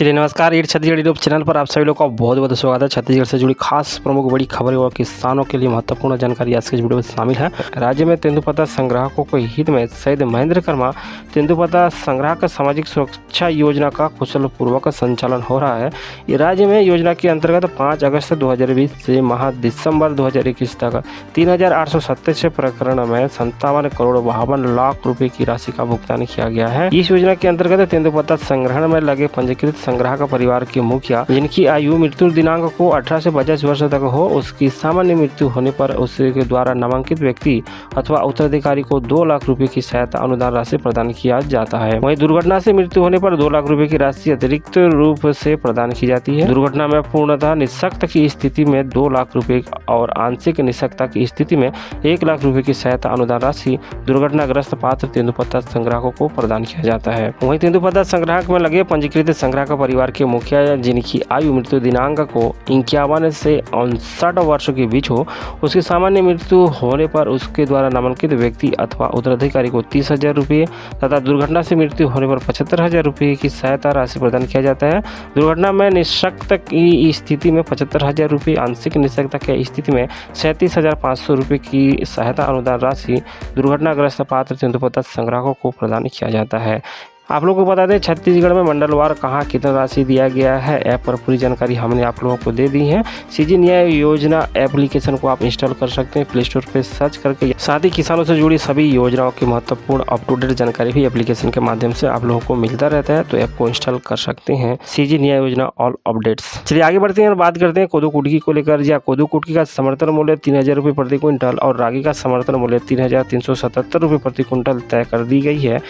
चलिए नमस्कार, ईट Chhattisgarh YouTube channel पर आप सभी लोग का बहुत बहुत स्वागत है। छत्तीसगढ़ से जुड़ी खास प्रमुख बड़ी खबरें और किसानों के लिए महत्वपूर्ण जानकारी आज के इस वीडियो में शामिल है। राज्य में तेंदुपत्ता संग्राहकों के हित में शहीद महेंद्र कर्मा तेंदुपत्ता संग्राहक सामाजिक सुरक्षा योजना का कुशल पूर्वक संचालन हो रहा है। ये राज्य में योजना के अंतर्गत 5 अगस्त 2020 से माह दिसंबर 2021 तक 3,827 प्रकरण में 57 करोड़ 52 लाख रुपए की राशि का भुगतान किया गया है। इस योजना के अंतर्गत तेंदुपत्ता संग्रहण में लगे पंजीकृत संग्राहक परिवार के मुखिया जिनकी आयु मृत्यु दिनांक को 18 से 50 वर्ष तक हो, उसकी सामान्य मृत्यु होने पर उसके द्वारा नामांकित व्यक्ति अथवा उत्तराधिकारी को 2 लाख रुपए की सहायता अनुदान राशि प्रदान किया जाता है। वहीं दुर्घटना से मृत्यु होने पर 2 लाख रुपए की राशि अतिरिक्त रूप से प्रदान की जाती है। दुर्घटना में पूर्णतः निःशक्त की स्थिति में 2 लाख रुपए और आंशिक निःशक्तता की स्थिति में 1 लाख रुपए की सहायता अनुदान राशि दुर्घटनाग्रस्त पात्र तेंदुपत्ता संग्राहकों को प्रदान किया जाता है। वहीं तेंदुपत्ता संग्राहक में लगे पंजीकृत संग्राहक परिवार के मुखिया जिनकी आयु मृत्यु दिनांक को 51 से 59 वर्ष के बीच हो, उसकी सामान्य मृत्यु होने पर उसके द्वारा नामांकित व्यक्ति अथवा उत्तराधिकारी को 30,000 रुपये तथा दुर्घटना से मृत्यु होने पर 75,000 रुपये की सहायता राशि प्रदान किया जाता है। दुर्घटना में निःशक्त की स्थिति में 75,000 रुपये, आंशिक निःशक्तता की स्थिति में 37,500 रुपये की सहायता अनुदान राशि दुर्घटनाग्रस्त पात्र तेंदुपत्ता संग्राहकों को प्रदान किया जाता है। आप लोगों को बता दें, छत्तीसगढ़ में मंडलवार कहाँ कितना राशि दिया गया है, ऐप पर पूरी जानकारी हमने आप लोगों को दे दी है। सीजी न्याय योजना एप्लीकेशन को आप इंस्टॉल कर सकते हैं प्ले स्टोर पे सर्च करके। साथ ही किसानों से जुड़ी सभी योजनाओं की महत्वपूर्ण अप टू डेट जानकारी भी एप्लीकेशन के माध्यम से आप लोगों को मिलता रहता है, तो ऐप को इंस्टॉल कर सकते हैं। सीजी न्याय योजना ऑल अपडेट्स। चलिए आगे बढ़ते हैं और बात करते हैं कोदो कुटकी को लेकर। या कोदो कुटकी का समर्थन मूल्य 3,000 रुपये प्रति क्विंटल और रागी का समर्थन मूल्य 3,377 रुपये प्रति क्विंटल तय कर दी गई है।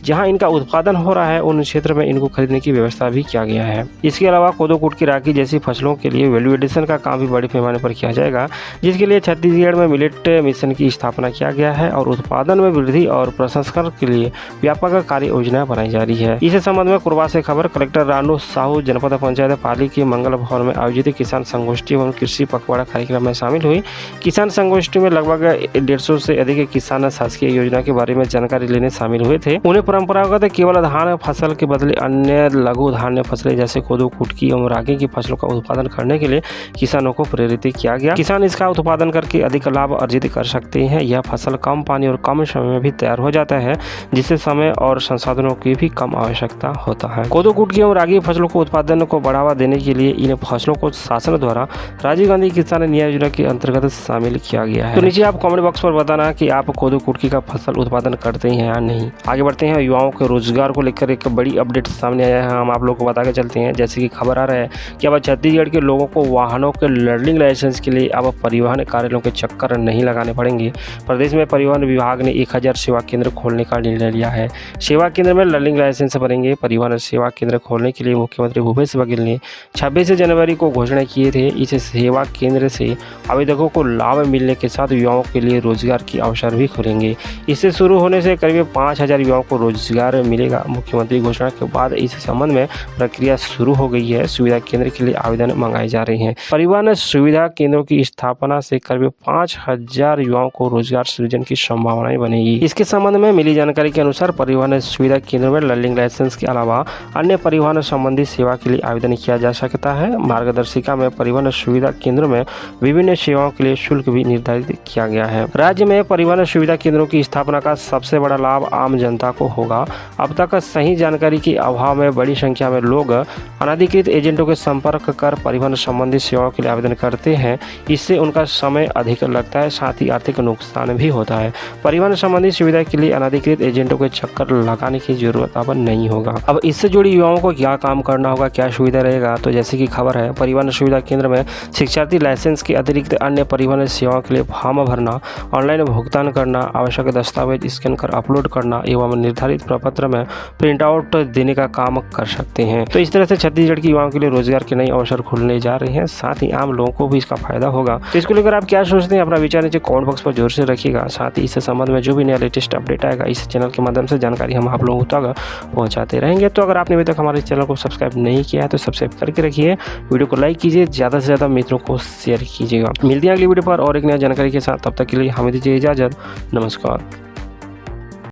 जहां इनका उत्पादन हो रहा है उन क्षेत्र में इनको खरीदने की व्यवस्था भी किया गया है। इसके अलावा कोदो कुटकी रागी जैसी फसलों के लिए वैल्यू एडिशन का काम भी बड़े पैमाने पर किया जाएगा, जिसके लिए छत्तीसगढ़ में मिलेट मिशन की स्थापना किया गया है और उत्पादन में वृद्धि और प्रसंस्करण के लिए व्यापक कार्य योजना बनाई जा रही है। इस संबंध में कोरबा से खबर कलेक्टर रानू साहू जनपद पंचायत पाली के मंगल भवन में आयोजित किसान संगोष्ठी एवं कृषि पखवाड़ा कार्यक्रम में शामिल हुई। किसान संगोष्ठी में लगभग 150 से अधिक किसान शासकीय योजना के बारे में जानकारी लेने शामिल हुए थे। उन्हें परंपरागत केवल धान फसल के बदले अन्य लघु धान्य फसलें जैसे कोदो कुटकी एवं रागी की फसलों का उत्पादन करने के लिए किसानों को प्रेरित किया गया। किसान इसका उत्पादन करके अधिक लाभ अर्जित कर सकते हैं। यह फसल कम पानी और कम समय में भी तैयार हो जाता है, जिससे समय और संसाधनों की भी कम आवश्यकता होता है। कोदो कुटकी एवं रागी फसलों को उत्पादन को बढ़ावा देने के लिए इन फसलों को शासन द्वारा राजीव गांधी किसान न्याय योजना के अंतर्गत शामिल किया गया है। तो नीचे आप कमेंट बॉक्स पर बताना कि आप कोदो कुटकी का फसल उत्पादन करते हैं या नहीं। आगे बढ़ते हैं। युवाओं के रोजगार को लेकर एक बड़ी अपडेट सामने आया है, हम आप लोगों को बता के चलते हैं। जैसे कि खबर आ रहा है कि अब छत्तीसगढ़ के लोगों को वाहनों के लर्निंग लाइसेंस के लिए अब परिवहन कार्यालयों के चक्कर नहीं लगाने पड़ेंगे। प्रदेश में परिवहन विभाग ने 1000 सेवा केंद्र खोलने का निर्णय लिया है। सेवा केंद्र में लर्निंग लाइसेंस बनेंगे। परिवहन सेवा केंद्र खोलने के लिए मुख्यमंत्री भूपेश बघेल ने 26 जनवरी को घोषणा किए थे। इस सेवा केंद्र से आवेदकों को लाभ मिलने के साथ युवाओं के लिए रोजगार के अवसर भी खुलेंगे। इससे शुरू होने से करीब 5,000 युवाओं को रोजगार मिलेगा। मुख्यमंत्री घोषणा के बाद इस संबंध में प्रक्रिया शुरू हो गई है। सुविधा केंद्र के लिए आवेदन मंगाए जा रहे हैं। परिवहन सुविधा केंद्रों की स्थापना से करीब 5,000 युवाओं को रोजगार सृजन की संभावनाएं बनेगी। इसके संबंध में मिली जानकारी के अनुसार परिवहन सुविधा केंद्र में लर्निंग लाइसेंस के अलावा अन्य परिवहन संबंधी सेवा के लिए आवेदन किया जा सकता है। मार्गदर्शिका में परिवहन सुविधा केंद्रों में विभिन्न सेवाओं के लिए शुल्क भी निर्धारित किया गया है। राज्य में परिवहन सुविधा केंद्रों की स्थापना का सबसे बड़ा लाभ आम जनता को होगा। अब तक सही जानकारी के अभाव में बड़ी संख्या में लोग अनधिकृत एजेंटों के संपर्क कर परिवहन संबंधी सेवाओं के लिए आवेदन करते हैं। इससे उनका समय अधिक लगता है, साथ ही आर्थिक नुकसान भी होता है। परिवहन संबंधी सुविधा के लिए अनधिकृत एजेंटों के चक्कर लगाने की जरूरत अब नहीं होगा। अब इससे जुड़ी युवाओं को क्या काम करना होगा, क्या सुविधा रहेगा, तो जैसे कि खबर है परिवहन सुविधा केंद्र में शिक्षार्थी लाइसेंस के अतिरिक्त अन्य परिवहन सेवाओं के लिए फॉर्म भरना, ऑनलाइन भुगतान करना, आवश्यक दस्तावेज स्कैन कर अपलोड करना एवं निर्धारित प्रपत्र में प्रिंट आउट देने का काम कर सकते हैं। तो इस तरह से छत्तीसगढ़ के युवाओं के लिए रोजगार के नए अवसर खुलने जा रहे हैं, साथ ही आम लोगों को भी इसका फायदा होगा। तो इसको लेकर आप क्या सोचते हैं, अपना विचार नीचे कमेंट बॉक्स पर जोर से रखिएगा। साथ ही इस संबंध में जो भी नया लेटेस्ट अपडेट आएगा इस चैनल के माध्यम से जानकारी हम आप लोगों तक पहुंचाते रहेंगे। तो अगर आपने अभी तक हमारे चैनल को सब्सक्राइब नहीं किया है तो सब्सक्राइब करके रखिए, वीडियो को लाइक कीजिए, ज़्यादा से ज़्यादा मित्रों को शेयर कीजिएगा। मिलते हैं अगली वीडियो पर और एक नया जानकारी के साथ, तब तक के लिए हमें दीजिए इजाज़त। नमस्कार।